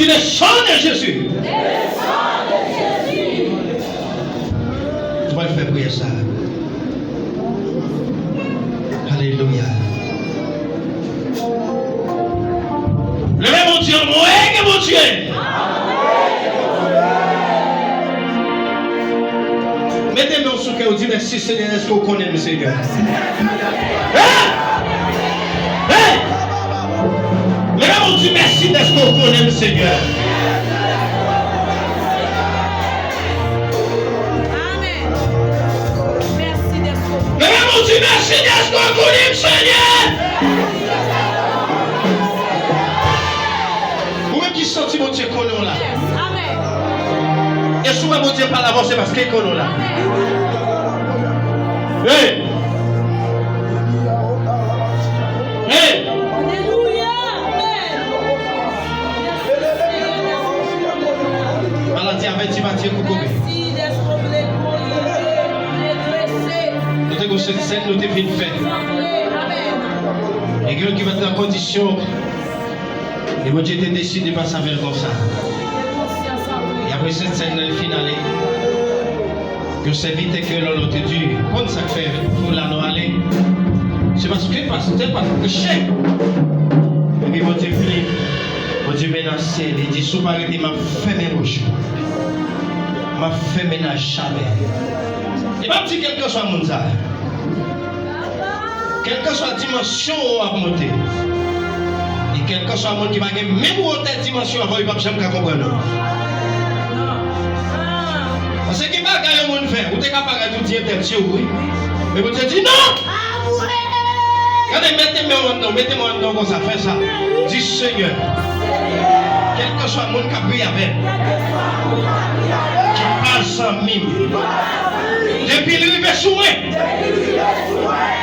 Le sang de Jésus. Tu vas le faire prier ça. Alléluia. Levez mon Dieu, mon Dieu. Mettez-moi sur le cœur, dites merci Seigneur, est-ce que vous connaissez le Seigneur? Levez mon Dieu, merci d'être ce que vous connaissez le Seigneur. Dieu merci d'être ce qu'on connaît le Seigneur. Vous-même qui sentez mon Dieu qu'on là. Et souvent mon Dieu parle avant c'est parce qu'il qu'on là. Hey! Hey! Maladie avec Timothy Koukoubi. Cette scène nous devait faire. Et quelqu'un qui va être dans la condition, et moi j'ai décidé de passer avec comme ça. Et après cette scène finale, que c'est vite que l'on te dit, quand ça fait pour la nous aller, c'est parce que c'est pas que chèque. Et puis mon Dieu prie, mon Dieu menacé, il dit, sous parité m'a fait mes bouches, m'a fait ménage jamais. Et m'a dit quelque chose à mon ça. Quelle que soit la dimension où on va monter, et quel que soit le monde qui va gagner, même où telle dimension, il ne va pas jamais comprendre. Parce que qui va gagner le monde faire, vous êtes capable de tout dire tel Dieu, oui. Mais vous te dites non! Regardez, mettez-moi en nom comme ça, faites ça. Dis Seigneur, quel que soit le monde qui a pris avec, qui passe en mime. Depuis le rivet sous moi.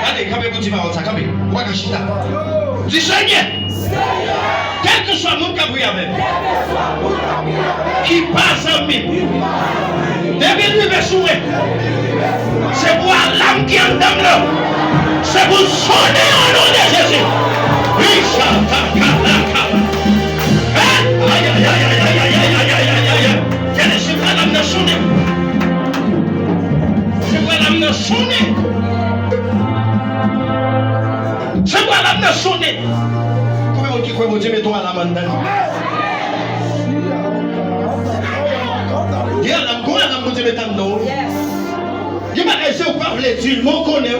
Regardez, quand vous dites ça, quand vous voyez Chita. Dis Seigneur, quel que soit le monde qui a pris avec, qui passe en mime. Depuis le rivet sous moi. C'est pour l'âme qui est en dedans là. C'est pour sonner au nom de Jésus. Aïe, aïe, aïe, aïe, aïe, aïe, aïe, aïe, aïe, aïe. Quelle est cette l'âme de sonner? C'est quoi l'âme de sonner? C'est quoi l'âme de sonner? Comment on dit quoi, mon Dieu, mets-toi à la main dedans. Dis à l'âme, comment l'âme, mon Dieu, mets-toi dedans? Je vais essayer de parler d'huile, mon connaît. Aïe,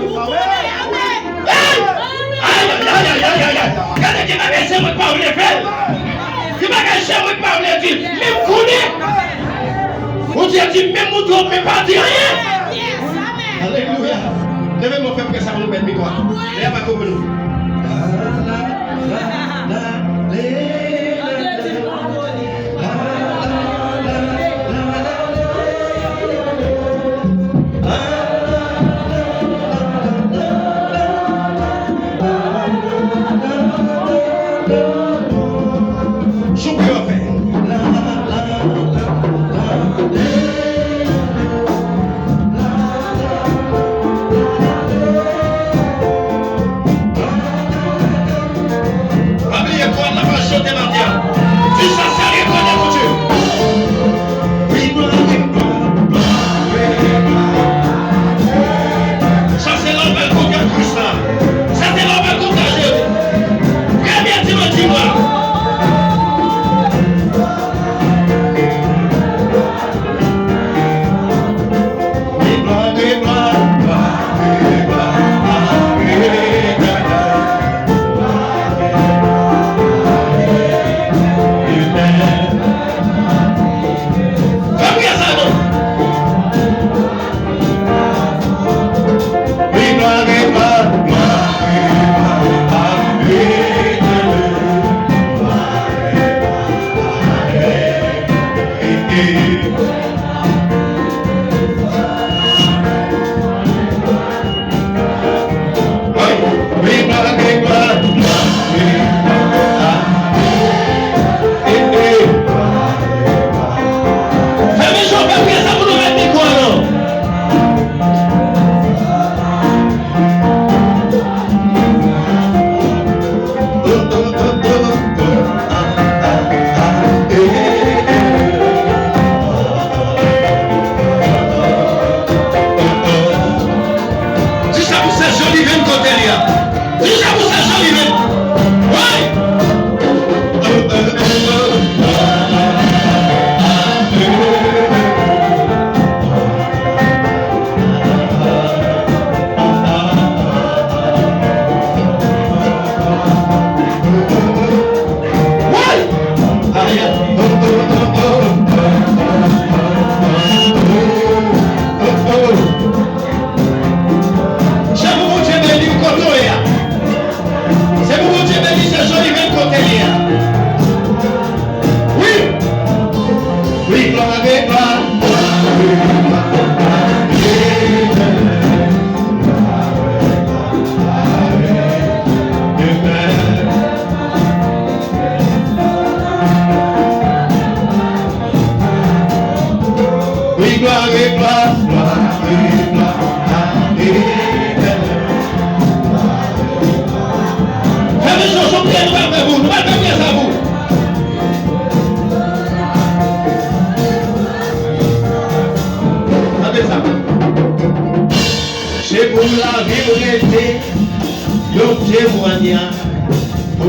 aïe, aïe, aïe, aïe. Regardez, je vais essayer de parler d'huile. Je vais essayer de parler d'huile. Même connaît. On dit, même mon Dieu, mais pas dire rien. Alléluia. Levez-moi faire presser mon bête, micro. Et à ma commune. Première dimension.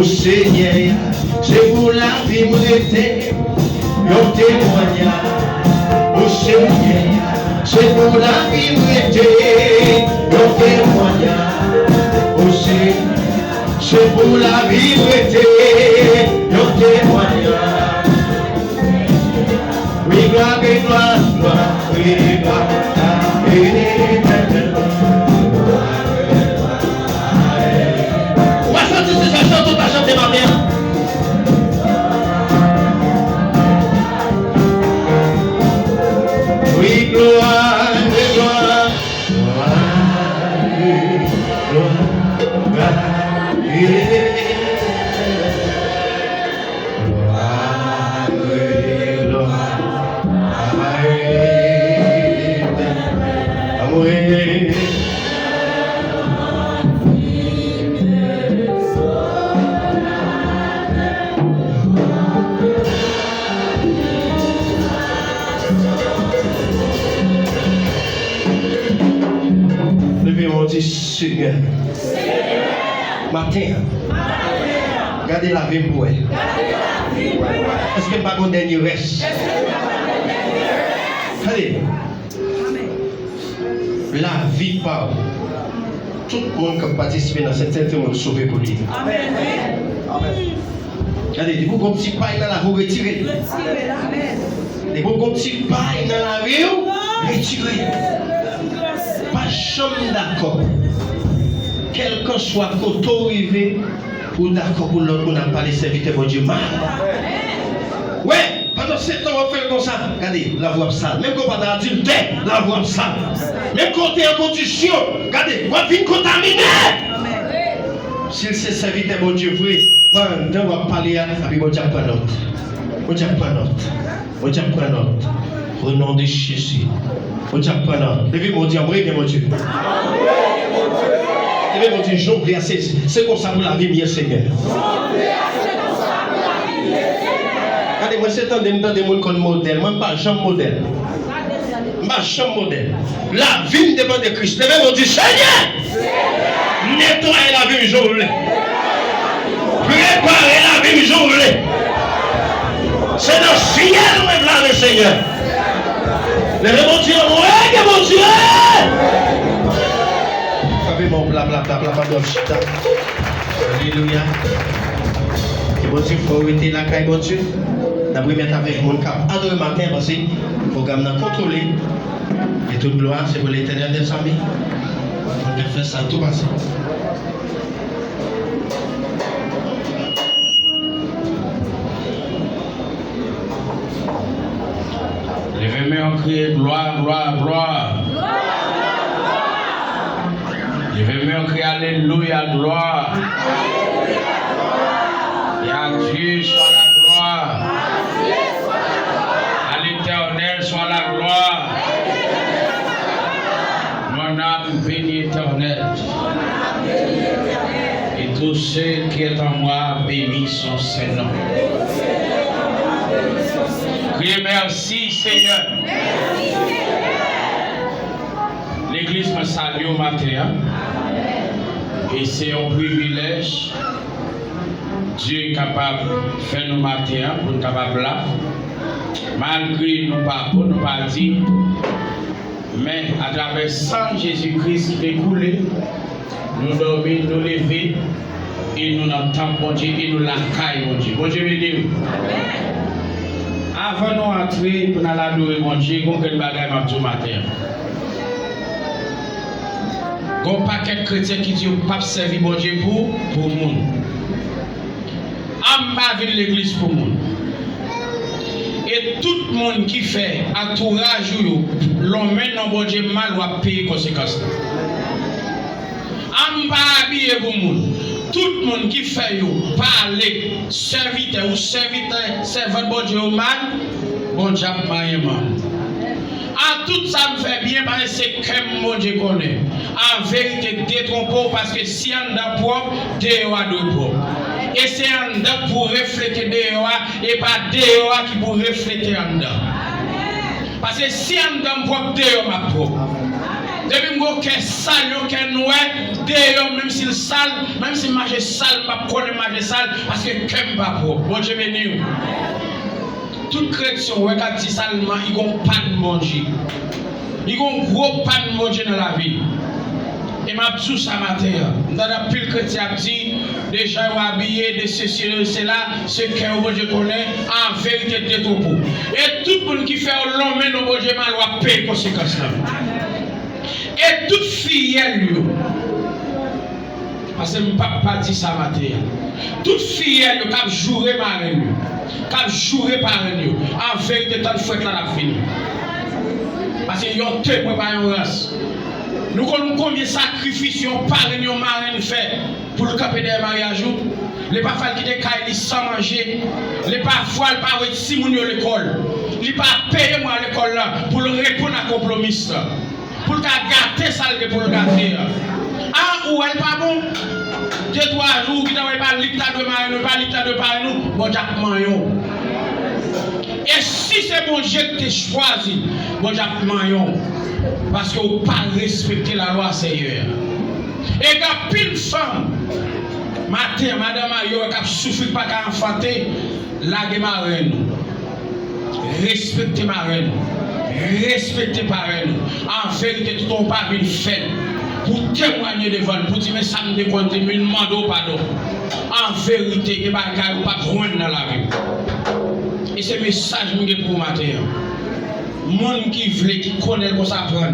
au Seigneur, c'est pour la vie m'arrêter, mon témoignage. Au Seigneur, c'est pour la vie m'arrêter, mon témoignage. Au Seigneur, c'est pour la vie m'arrêter, mon témoignage. Oui, gloire, gloire, gloire, oui, gloire, on va chanter ces chansons, on va chanter ma mère. Oui, gloire, gloire, levez-moi, dit Seigneur. Matin, gardez la vie pour elle. Est-ce qu'il n'y a pas de dernier reste? Allez. La vie parle. Tout le monde qui a participé dans cette scène est sauvé pour lui. Regardez, des beaucoup de petits pailles dans la rue retirés. Des beaucoup de petits pailles dans la rue retirés. Pas jamais d'accord. Quel que soit côté arrivé, ou d'accord pour l'autre, on n'a pas les serviteurs, mon Dieu, mal. Ouais, pendant 7 ans, on fait comme ça. Regardez, la voix sale. Même quand on a dit, la voix sale. Même quand on est en condition, regardez, on vient contaminer. S'il s'est serviteur, mon Dieu, vrai, pendant on va parler, puis on va prendre note. On va prendre note. On va prendre note. Au nom de Jésus. On va prendre note. Levez mon Dieu, mon Dieu. Mon Dieu, j'oublie assez. C'est comme ça pour la vie, bien Seigneur. Regardez, moi, c'est un des gens comme modèle. Moi, je ne suis pas jamais modèle. Je ne suis pas jamais modèle. La vie dépend de Christ. Levez mon Dieu, Seigneur. Nettoyez la vie, journée. Préparez la vie, journée. C'est dans le ciel où est là le Seigneur. Levez mon Dieu, mon Dieu. Mon bla bla bla bla bla bla. Alléluia. Et bon Dieu, il faut arrêter la caille, bon Dieu. D'abord, mettre avec mon cap. À demain matin, parce que le programme n'a contrôlé. Et toute gloire, c'est pour l'éternel des amis. On peut faire ça tout passer. Levez-moi en crier gloire, gloire, gloire. Je vais me crier Alléluia, gloire. Et à Dieu soit la gloire. À l'Éternel soit la gloire. Mon âme bénit l'Éternel. Et tous ceux qui sont en moi bénissent son Saint-Nom. Criez merci Seigneur. L'église me salue au matin. Et c'est un privilège. Dieu est capable de faire nos matins pour nous capables là. Malgré nous pas pour nous pas dire. Mais à travers sang Jésus-Christ découlé, nous dormons, nous lever et nous entendons bon Dieu et nous la caille bon Dieu. Bon Dieu béni. Avant nous entrer pour nous adorer bon Dieu, qu'on fait bagaille ce matin. Il y a un paquet de chrétiens qui disent pas servir bon Dieu pour le monde. On va venir l'église pour le monde. Et tout le monde qui fait entourage, l'homme dans bon Dieu mal va payer les conséquences. On va habiller pour le monde. Tout le monde qui fait parler, serviteur ou serviteur, servant bon Dieu mal, bon Dieu pas mal. En tout ça me fait bien parce que c'est comme mon Dieu connaît. En vérité, détrompons parce que si on a propre, Dieu a deux propres. Et c'est en dedans pour refléter Dieu et pas Dieu qui pour refléter en dedans. Parce que si on a propre, Dieu m'a propre. Depuis que je suis sale, je suis noir, d'ailleurs, même si le sale, même si je suis sale, je ne pas sale, parce que je ne suis pas propre. Bon Dieu béni. Toute chrétien, quand dit salement, ils n'ont pas de manger. Ils ont gros pas de manger dans la vie. Et ma tout ça matin, dans la pile chrétien dit, déjà habillé de ceci, de cela, ce que Dieu connaît, en vérité de tout pour. Et tout le monde qui fait l'homme, nous Dieu mal va payer conséquences là. Et toute fille, parce que je ne peux pas dire ça matin. Toute fille, qui a joué par elle, qui a joué par elle, en vérité, tant de fois que la fini. Parce qu'il y a un témoin par une race. Nous connaissons combien de sacrifices ont parlé de marraine fait pour le caper des mariages. Les pas faire qui décaillent sans manger. Les pas faire pas avec Simon à l'école. Les pas payer moi à l'école là pour le répondre à compromis. Pour le gâter ça pour le gâter. Ah ou elle pas bon. 2-3 jours qui n'avait pas l'état de marraine, pas l'état de parler nous. Bon Jacques Maillon. Et si c'est bon Dieu qui t'a choisi, bon Jacques Maillon. Parce que vous ne pas respecter la loi Seigneur. Et quand pile femme, matin, madame Ayo, qui a souffert pas qu'à enfanter, laguez ma reine. Respectez ma reine. Respectez ma reine. En vérité, tout ton pas une fête. Pour témoigner devant, pour dire, mais ça me décompte, mais demande pardon. En vérité, il n'y a pas de joindre dans la vie. Et c'est le message que je pour matin. Monde qui veut, qui connaît comment ça prend,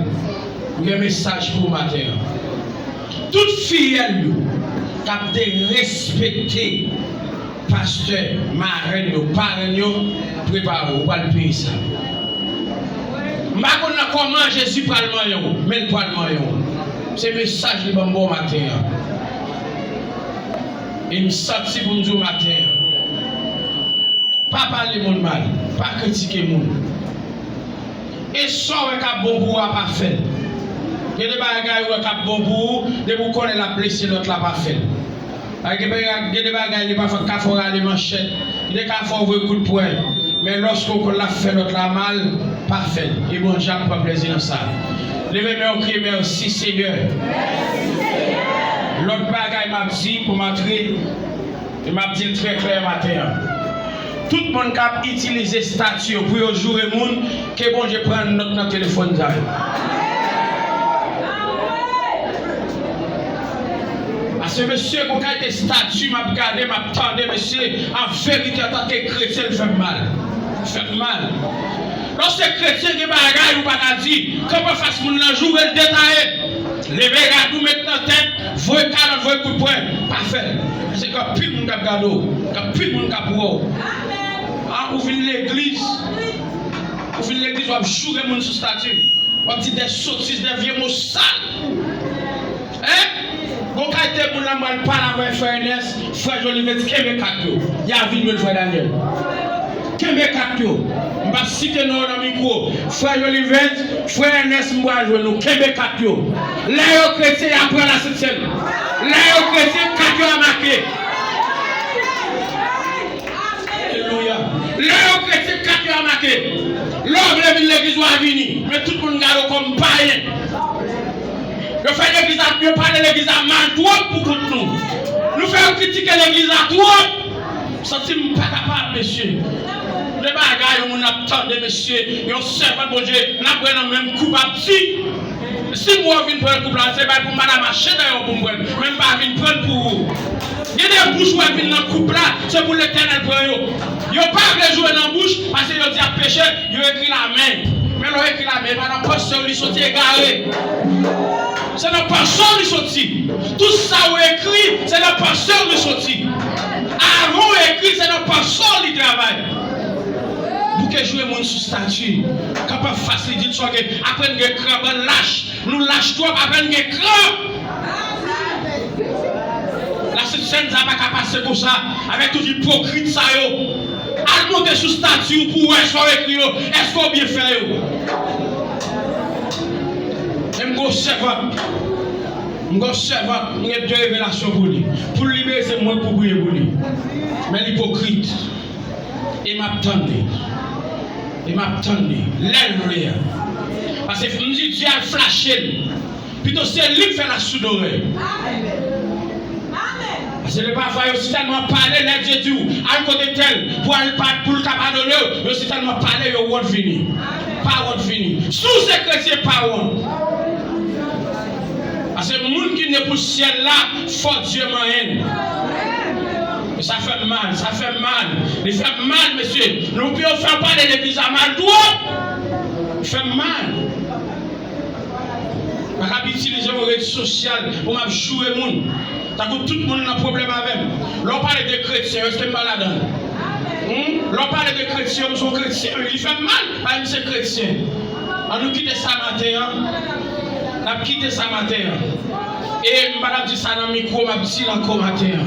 il y a un message pour matin. Toute fille, qui a respecté pasteur, marraine, parrain, préparez-vous, pas le pays ça. Je ne sais pas comment Jésus parle, mais le parle. C'est le message de bon matin. Et me sorti pour nous dire matin. Pas parler mon mal, pas critiquer mon. Et ça, on a bon pour pas faire. Il y a des bagages qui sont bon pour de vous connaître la blessée, l'autre l'a pas fait. Il y a des bagages qui ne font pas les manchettes, il y a des bagages qui font un coup de poing. Mais lorsqu'on l'a fait, l'autre l'a mal, pas fait. Et bon, j'ai pas plaisir dans ça. Levez-moi au cri, merci Seigneur. L'autre bagaille m'a dit pour m'entrer, il m'a dit très clair matin. Tout le monde qui a utilisé statut pour jouer le monde, que bon, je prends notre téléphone. Parce que monsieur, quand il y a des statuts, m'a regardé, m'a tendé, monsieur, en vérité, en tant que chrétien, il fait mal. Il fait mal. Lorsque les chrétiens qui bagaille ou pas dit, comment fasse mon jouer le détail? Les bagages nous mettent dans la tête, voyez calme, voyez coup de poing. Parfait. C'est que plus de monde a gardé, que plus de monde a pour. Ah, vous venez l'église. Vous venez l'église, vous avez joué mon sous statut. Vous avez dit des sottises, des vieux mots sales. Hein? Quand vous avez dit, vous parlez avec frère Ernest, frère Jolivet, Québec 4. Il y a vu le frère Daniel. Québec 4. Je vais citer nos dans le micro. Frère Jolivet, frère Ernest, je vais jouer nous. Québec 4. Les chrétiens apprennent la septième. Les chrétiens 4 à marquer. Alléluia. Les chrétiens 4 à marquer. L'homme de l'église va venir. Mais tout le monde garde comme païen. Je fais l'église à Dieu, pas de l'église à mal trop pour tout nous. Nous faisons critiquer l'église à trop. Ça, c'est pas capable, monsieur. Les bagages, on attend, monsieur. Et on sait pas, bon Dieu, n'a pas le même coup à petit. Si moi, je viens prendre le coup, c'est pas pour madame acheter d'ailleurs pour moi. Même pas venir prendre pour vous. Il y a des bouches qui viennent dans le couple là, c'est pour l'éternel pour eux. Ils n'ont pas jouer dans la bouche parce qu'ils ont dit à pécher, ils ont écrit la main. Mais ils ont écrit la main, madame, parce qu'ils sont égarés. C'est le pasteur qui sorti. Tout ça est écrit, c'est le pasteur qui sorti. Avant écrit, c'est le pasteur qui travaille. Pour que jouer mon sous statut, capable de faciliter ça, après un cran, lâche. Nous lâche toi, après un cran. La scène ça va pas passer comme ça, avec tout hypocrite ça yo. Al monter sous statut pour est-ce qu'on écrit yo, est-ce qu'on bien fait yo. Je suis deux révélations pour lui. Pour libérer, c'est moi pour briller pour lui. Mais l'hypocrite, il m'attendait. Il m'attendait. L'aigle. Parce que je me dis, Dieu a flashé. Plutôt c'est lui qui fait la soude oreille. C'est le parfois aussi tellement parler les Dieu dit à côté tel pour le capable de aussi tellement parler au word fini. Pas word fini. Sous ces chrétiens pas word. Parce que le monde qui n'est pour le ciel là, faut Dieu m'en. Ça fait mal, ça fait mal. Il fait mal, monsieur. Nous pouvons faire parler de l'église à mal droit. Il fait mal. Je vais utiliser mon réseau social pour me jouer le monde. Tout le monde a un problème avec. L'on parle de chrétiens, est-ce que je malade? L'on parle de chrétiens, nous sommes chrétiens. Il fait mal, parce que c'est chrétien. On nous quitte ça matin. On a quitté ça matin. Et je vais dire ça dans le micro, je vais dire encore matin.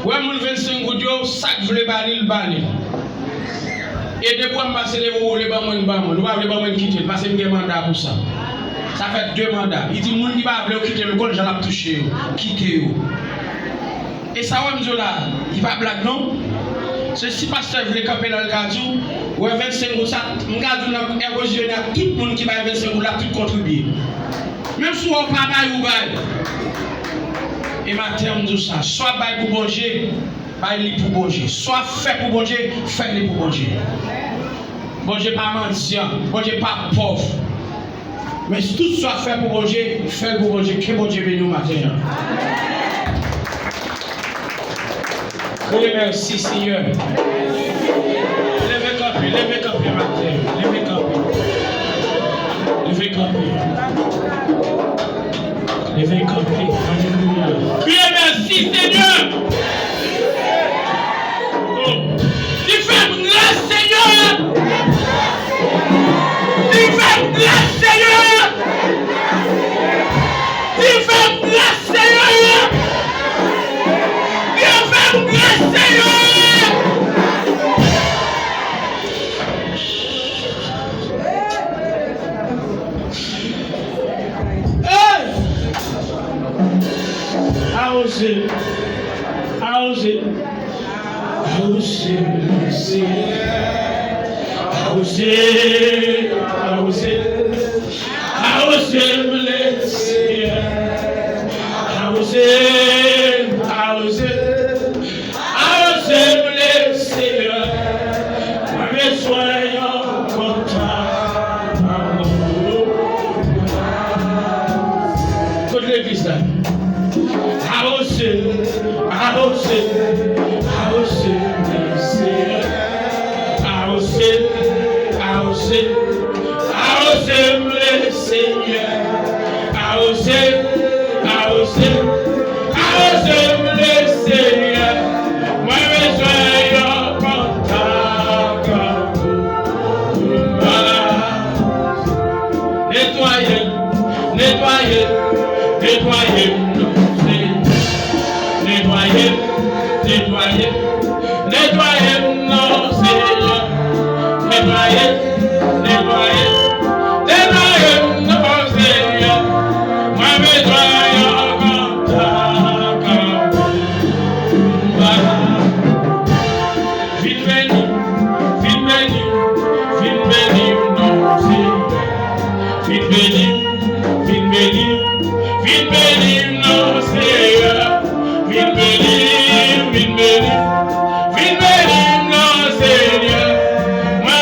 Ouais, mon 25 gouttes, sac voulait bannir le bannir. Et depuis que je passe les mots, les bamons, nous ne pouvons quitter, parce que j'ai un mandat pour ça. Ça fait 2 mandats. Il dit, les gens qui ne quitter le col, j'en ai touché, quitter. Et ça, il va blague, non? C'est si pasteur voulait camper dans le cadre, ouais, 25 gouttes, ça, je regarde érosionner tout le monde qui va 25 gouttes, là, tout contribuer. Même si on ne peut pas ou bail. Et maintenant, on dit ça, soit bail pour manger, bail pour manger. Soit fait pour manger, fait pour manger. Manger pas mendiant, manger pas pauvre. Mais si tout soit fait pour manger, fait pour manger. Que bon Dieu bénisse nous maintenant. Oui, merci Seigneur. Levez campi matin. Levez campi. Levez campi. Levez campi. Alléluia. Criez merci Seigneur. Tu fais grâce Seigneur. Tu fais grâce Seigneur. Tu fais grâce Seigneur. Tu fais grâce Seigneur. Viens bénir, non Seigneur, moi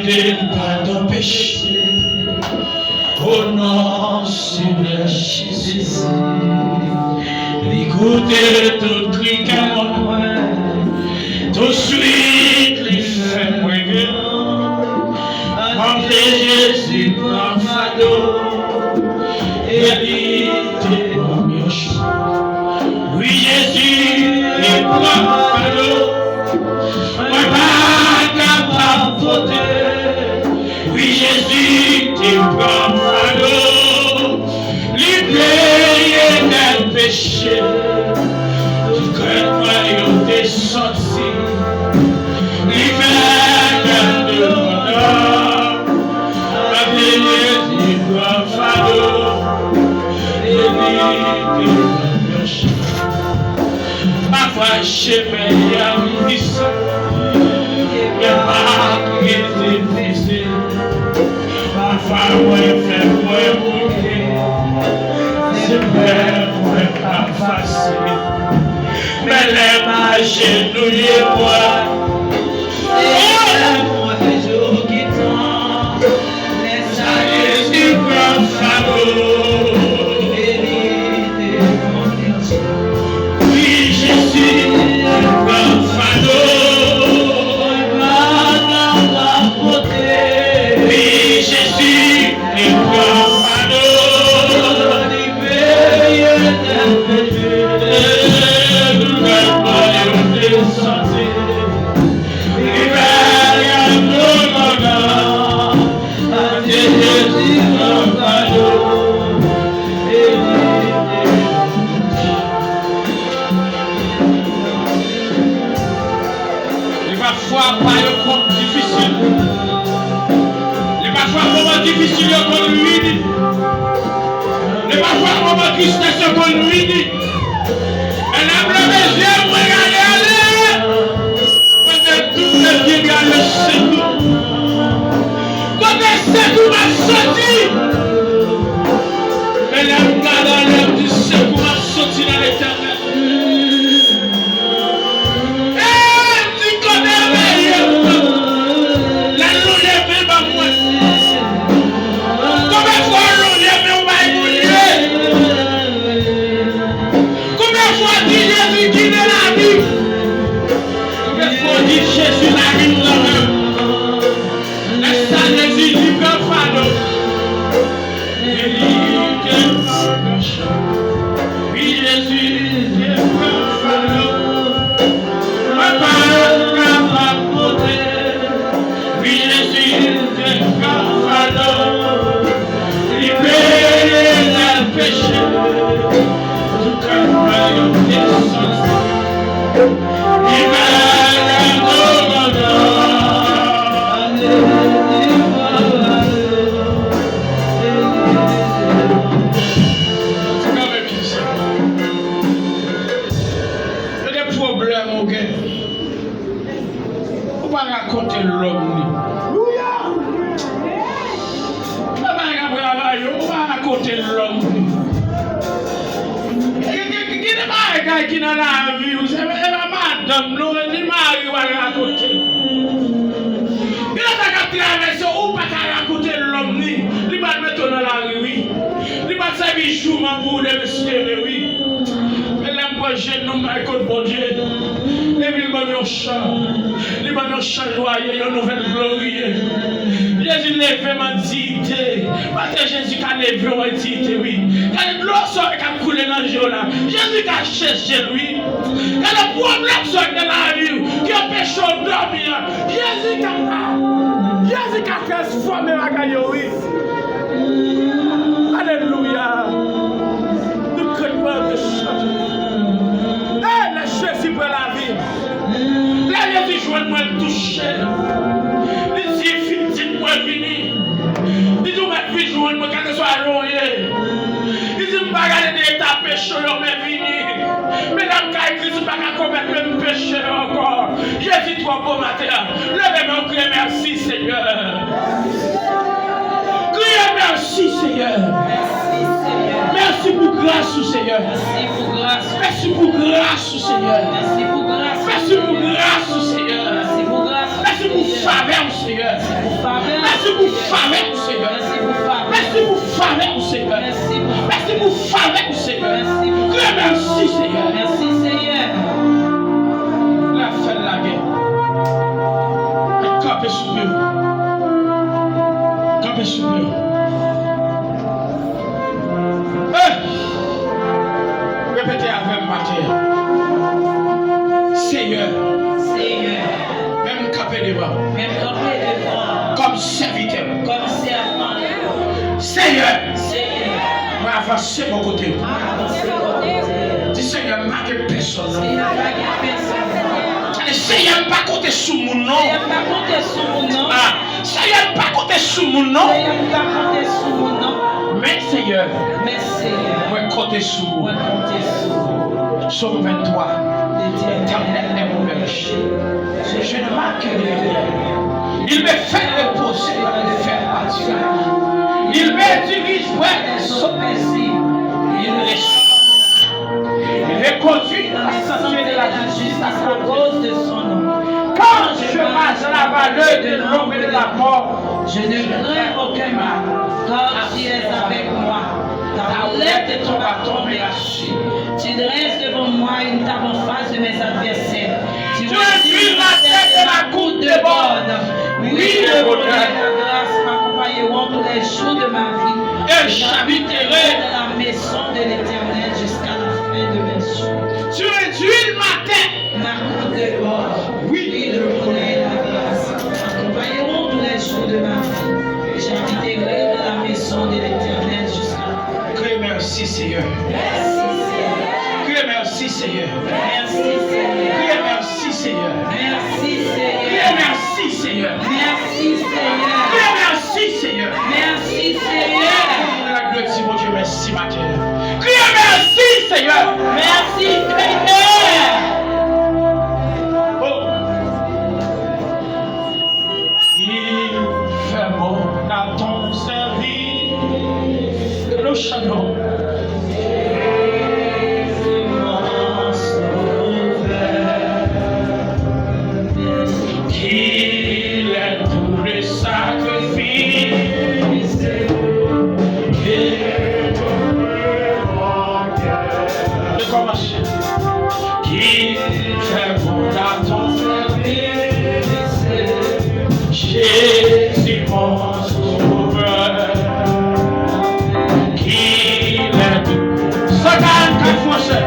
quitter pardon péché. Oh non, Seigneur Jésus. L'écouter tout cri qu'à moi. Tout de suite, les faits moi en Jésus prend fardeau. Et l'idée pour mieux choix. Oui, Jésus, il prend fardeau. Moi, pas capable de voter. Oui, Jésus, il prend fardeau. Libéré d'un péché. Tout cœur, moi, il est sorti. Libéré d'un bonheur. Avec Jésus, il prend fardeau. Parfois, chemin y a mis mais pas qui est difficile. Parfois, moi, fait moi bouquer. C'est vrai, moi, pas facile. Mais les mains genouillées, moi. Et moi, jour qui tombe. Les années du grand fardeau. Difficile qu'on lui dit. Ne pas voir comment tristesse qu'on lui dit. Elle a pleuré, j'ai regardé. Peut-être tout le bien garde chez nous. Quand c'est tout m'a sorti. Elle a regardé, elle dit c'est pour m'a sorti dans l'éternel. Elle dit qu'on est meilleur. La lune est même à moi. Jésus arrive là-même. Laisse ta Jésus du grand fardeau. Et il oui, Jésus, du grand fardeau. Papa, côté. Oui, Jésus, du grand fardeau. Libéré le péché. Tout comme royaume descend. Raconter l'homme. Raconter l'homme. Qui est dans la vie, vous savez, madame, nous, ni mari, va raconter. Il a traversé ou pas raconter l'homme, il va mettre dans la rue, il va servir jour pour les messieurs, oui. Mais là, jeune, nous, Michael, bon Dieu, les villes vont chant, les vont chant joyeux, une nouvelle glorie. Jésus lève ma dignité, parce que Jésus a levé ma dignité, oui. Quand l'eau sort et qu'elle coule dans le jour là, Jésus a cherché lui. Quand le problème sort de la vie, qui empêche de dormir, Jésus a transformé la gagne, oui. Alléluia. Nous craignons de changer. La Jésus pour la vie. Là, Jésus joue moi touché. Il dit, dites-moi, vini. Dites-moi, vie joue moi quand je sois alloué. Il dit, je ne vais pas regarder l'état péché, mais vini. Mais l'homme qui a écrit, je ne vais pas commettre le même péché encore. Jésus, toi, bon matin. Levez-moi, criez merci, Seigneur. Criez merci, Seigneur. Merci pour grâce, Seigneur. Merci pour grâce, Seigneur. Merci pour grâce, Seigneur. Merci pour faveur, Seigneur. faveur, Seigneur. Merci pour faveur, Seigneur. Merci pour faveur, Seigneur. Merci, Seigneur. Merci, Seigneur. La fin de la guerre. Campez sous nous. Campez sous nous. Répétez avec moi, Seigneur. Seigneur. Même campé devant. Même campé devant. Comme serviteur. Comme servant. Seigneur. Seigneur. Moi avancer mon côté. Avancez côté. Dis Seigneur, marque personne. Seigneur, pas personne. Seigneur, pas compter sous mon nom. Seigneur, pas compter sous mon nom. Ah, Seigneur, pas compter sous mon nom. Seigneur, pas compter sous mon nom. Mais Seigneur, Mais Seigneur, moi compter sous. moi compter sous. Somme 23. L'éternel est mon berger. Je ne marque rien. Il me fait reposer dans les fers pâturages. Il me dirige vers les eaux paisibles. Il me conduit dans la sanctuaire de la justice à cause de son nom. Quand je marche dans la vallée de l'ombre et de la mort, Je ne crains aucun mal, car tu es avec moi. Ta roulette et ton bâton me lâchent. Tu dresses devant moi une table en face de mes adversaires. Tu essuies la tête de la goutte de bonne. Oui, le bonheur et la grâce m'accompagneront tous les jours de ma vie. Et j'habiterai dans la maison de l'Éternel jusqu'à la fin de mes jours. tu réduis ma tête. Ma goutte de bonne. Oui, le bonheur et la grâce m'accompagneront tous les jours de ma vie. J'habiterai dans la maison de l'Éternel jusqu'à la fin. Que merci Seigneur. Merci Seigneur. Que merci Seigneur. Merci Seigneur. Que merci Seigneur. Merci Que Seigneur. merci Seigneur. Merci Seigneur. Que merci Seigneur. Merci Seigneur. La gloire de mon Dieu, merci matin. Que merci Seigneur. Merci Seigneur. Oh. Il fait bon à ton service. Le chagrin. Qu'il est tout le sacrifice. Je commence. Qu'il fait bon à ton service. Jésus mon sauveur. Qu'il est tout. 54 Français.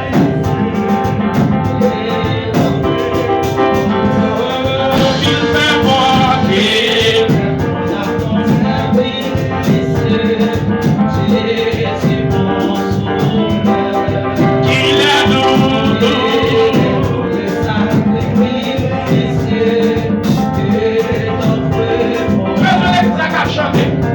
Chanter.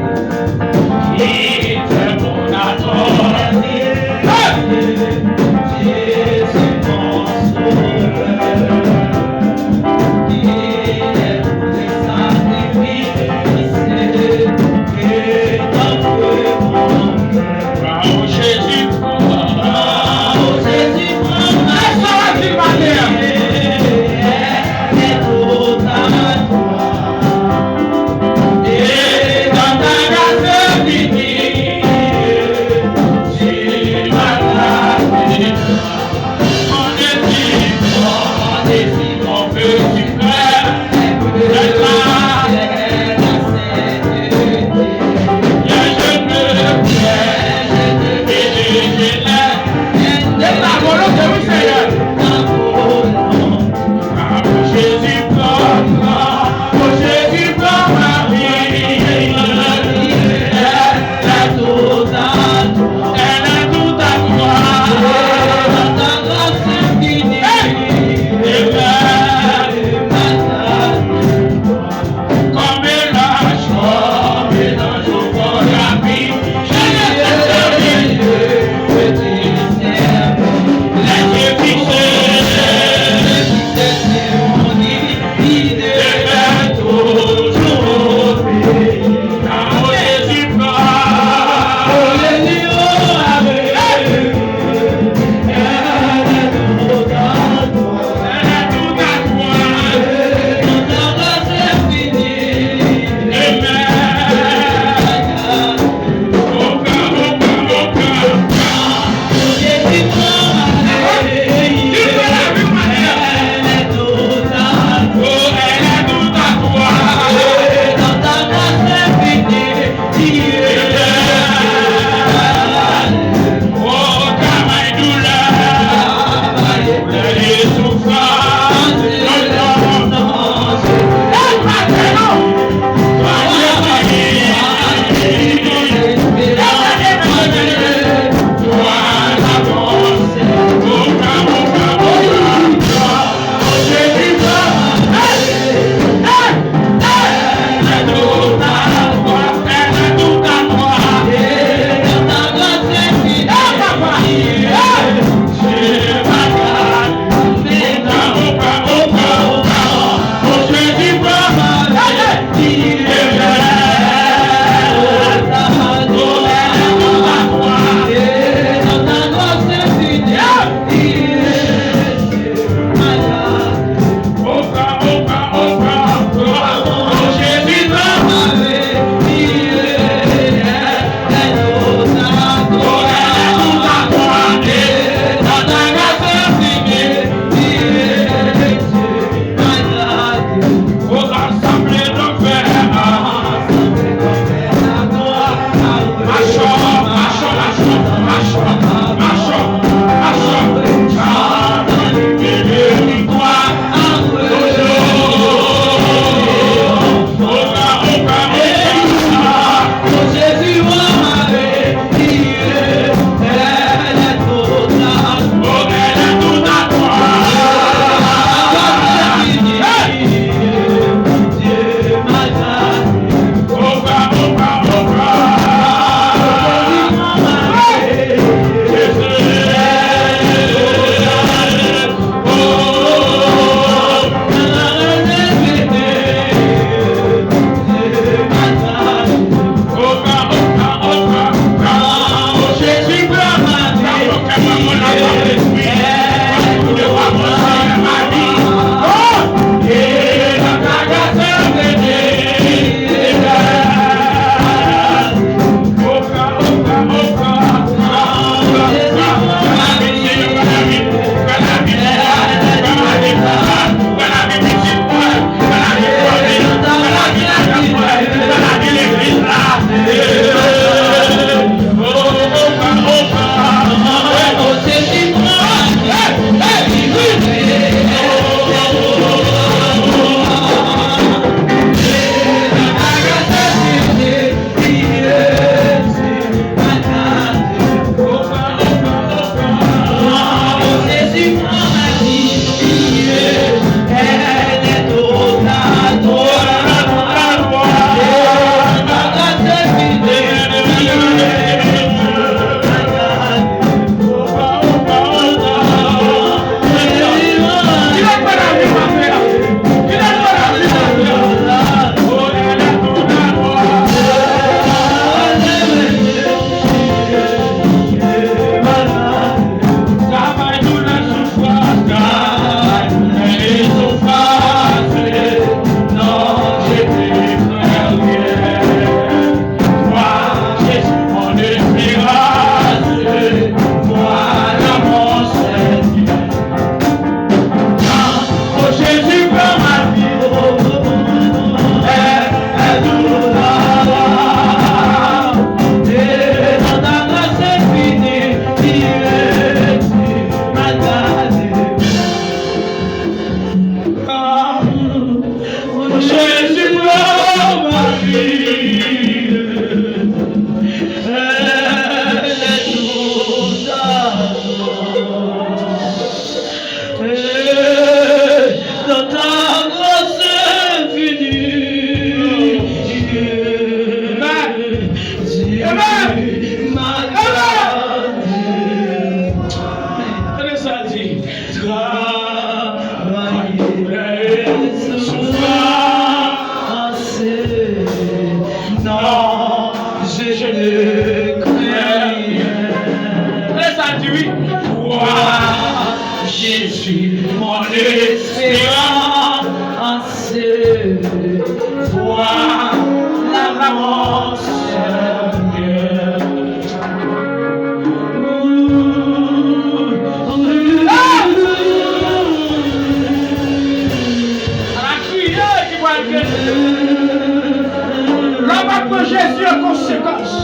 Jésus en conséquence.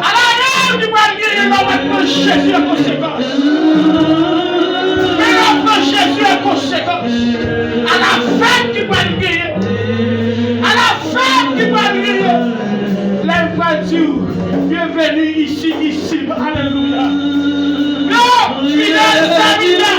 À la reine du malgré, maintenant Jésus en conséquence. Mais maintenant Jésus en conséquence. À la fin du malgré, à la fin du malgré, les voitures, bienvenue ici, alléluia. Non, fidèle serviteur.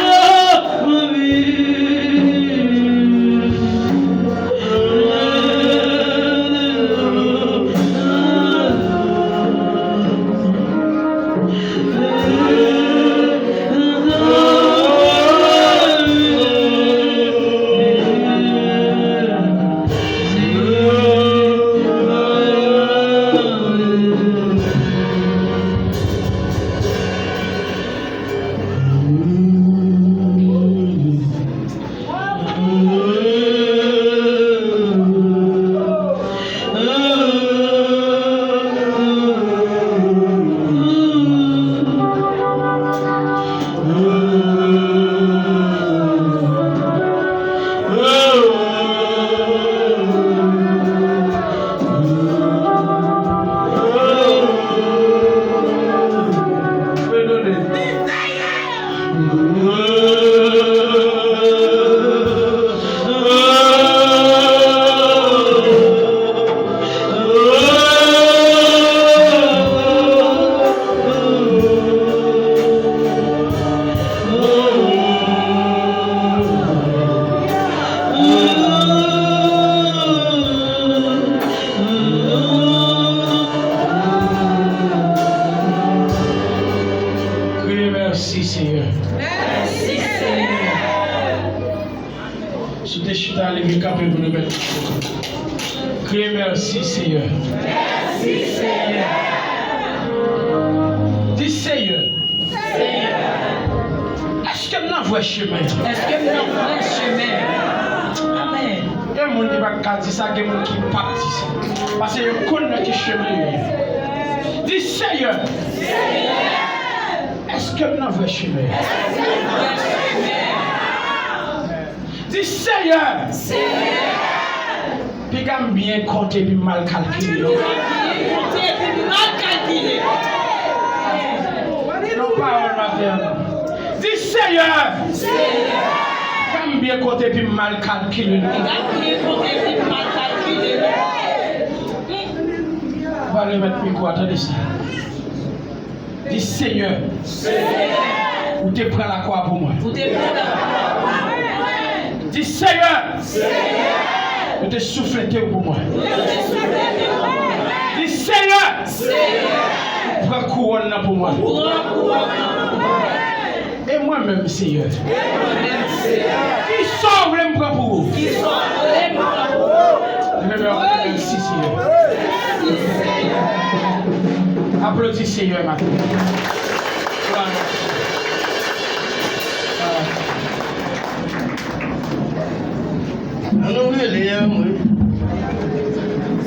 Merci Seigneur. Merci Seigneur. Sous tes chutes à l'église, capé pour nous mettre. Criez merci Seigneur. Merci Seigneur. Dis Seigneur. Seigneur. Est-ce que nous avons un chemin? Est-ce que nous avons un chemin? Amen. Il y a des gens qui ne disent pas, il y a des gens qui partent. Parce que je connais qui chemin. Dis Seigneur. Est-ce que nous avons un chemin? Dis Seigneur. Puis quand bien compté puis mal calculé. Non pas dis Seigneur. Quand bien compté puis mal calculé. On va le mettre micro, attendez ça. Dis Seigneur. Où tu prends la croix pour moi? Dis Seigneur. Où tu souffles pour moi? Dis Seigneur. Prends couronne pour moi. Et moi-même, Seigneur. Qui sauve les bras pour vous? Merci, Seigneur. Applaudis Seigneur maintenant. Nous voulons